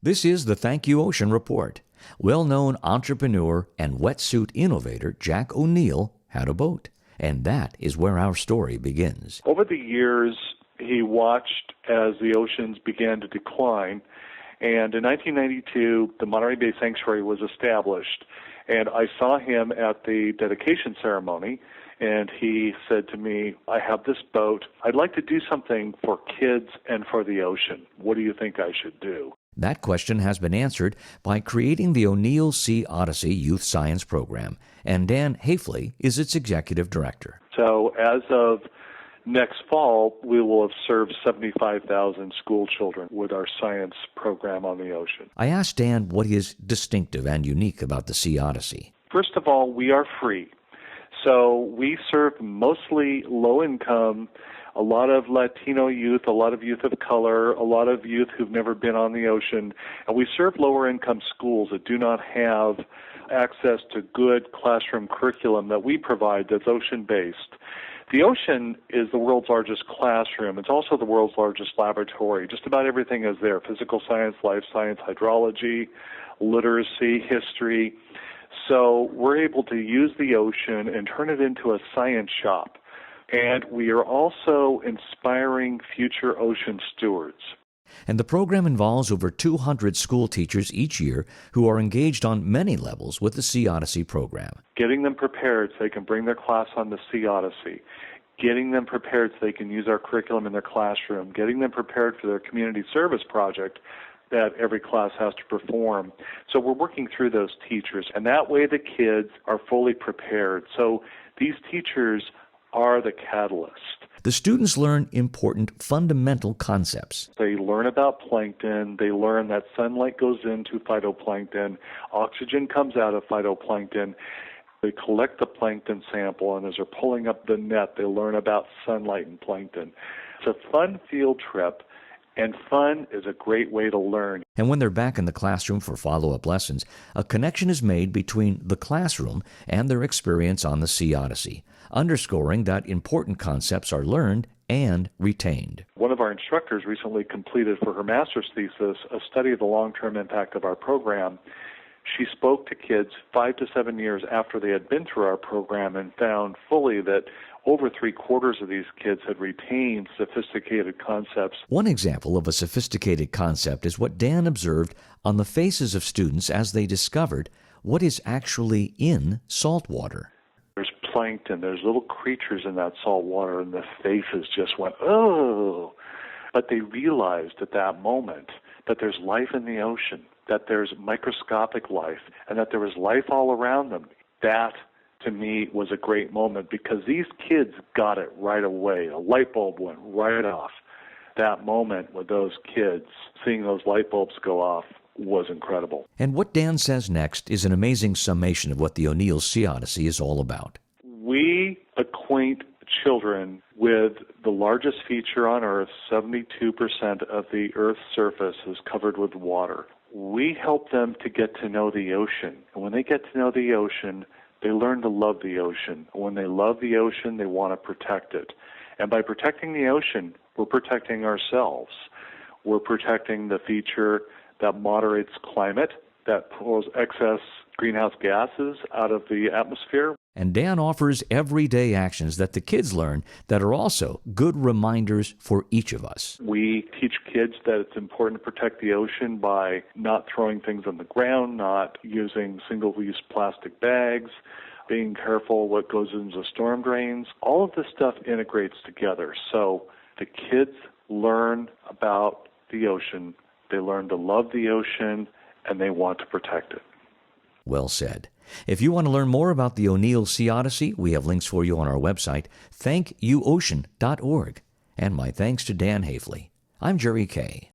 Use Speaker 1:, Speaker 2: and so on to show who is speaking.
Speaker 1: This is the Thank You Ocean Report. Well-known entrepreneur and wetsuit innovator Jack ONeill had a boat, and that is where our story begins.
Speaker 2: Over the years, he watched as the oceans began to decline, and in 1992, the Monterey Bay Sanctuary was established, and I saw him at the dedication ceremony, and he said to me, I have this boat. I'd like to do something for kids and for the ocean. What do you think I should do?
Speaker 1: That question has been answered by creating the ONeill Sea Odyssey Youth Science Program, and Dan Haifley is its executive director.
Speaker 2: So as of next fall, we will have served 75,000 school children with our science program on the ocean.
Speaker 1: I asked Dan what is distinctive and unique about the Sea Odyssey.
Speaker 2: First of all, we are free. So we serve mostly low-income, a lot of Latino youth, a lot of youth of color, a lot of youth who've never been on the ocean, and we serve lower-income schools that do not have access to good classroom curriculum that we provide that's ocean-based. The ocean is the world's largest classroom. It's also the world's largest laboratory. Just about everything is there: physical science, life science, hydrology, literacy, history. So we're able to use the ocean and turn it into a science shop. And we are also inspiring future ocean stewards.
Speaker 1: And the program involves over 200 school teachers each year who are engaged on many levels with the Sea Odyssey program.
Speaker 2: Getting them prepared so they can bring their class on the Sea Odyssey. Getting them prepared so they can use our curriculum in their classroom. Getting them prepared for their community service project that every class has to perform. So we're working through those teachers, and that way the kids are fully prepared. So these teachers are the catalyst.
Speaker 1: The students learn important fundamental concepts.
Speaker 2: They learn about plankton. They learn that sunlight goes into phytoplankton. Oxygen comes out of phytoplankton. They collect the plankton sample, and as they're pulling up the net, they learn about sunlight and plankton. It's a fun field trip, and fun is a great way to learn.
Speaker 1: And when they're back in the classroom for follow-up lessons, a connection is made between the classroom and their experience on the Sea Odyssey, underscoring that important concepts are learned and retained.
Speaker 2: One of our instructors recently completed for her master's thesis a study of the long-term impact of our program. She spoke to kids 5 to 7 years after they had been through our program and found fully that over 3/4 of these kids had retained sophisticated concepts.
Speaker 1: One example of a sophisticated concept is what Dan observed on the faces of students as they discovered what is actually in salt water.
Speaker 2: There's plankton, there's little creatures in that salt water, and the faces just went, oh! But they realized at that moment that there's life in the ocean, that there's microscopic life, and that there was life all around them. That, to me, was a great moment because these kids got it right away. A light bulb went right off. That moment with those kids, seeing those light bulbs go off, was incredible.
Speaker 1: And what Dan says next is an amazing summation of what the ONeill Sea Odyssey is all about.
Speaker 2: We acquaint children with the largest feature on Earth. 72% of the Earth's surface is covered with water. We help them to get to know the ocean. And when they get to know the ocean, they learn to love the ocean. When they love the ocean, they want to protect it. And by protecting the ocean, we're protecting ourselves. We're protecting the feature that moderates climate, that pulls excess greenhouse gases out of the atmosphere.
Speaker 1: And Dan offers everyday actions that the kids learn that are also good reminders for each of us.
Speaker 2: We teach kids that it's important to protect the ocean by not throwing things on the ground, not using single-use plastic bags, being careful what goes into storm drains. All of this stuff integrates together. So the kids learn about the ocean, they learn to love the ocean, and they want to protect it.
Speaker 1: Well said. If you want to learn more about the ONeill Sea Odyssey, we have links for you on our website, thankyouocean.org. And my thanks to Dan Haifley. I'm Jerry Kay.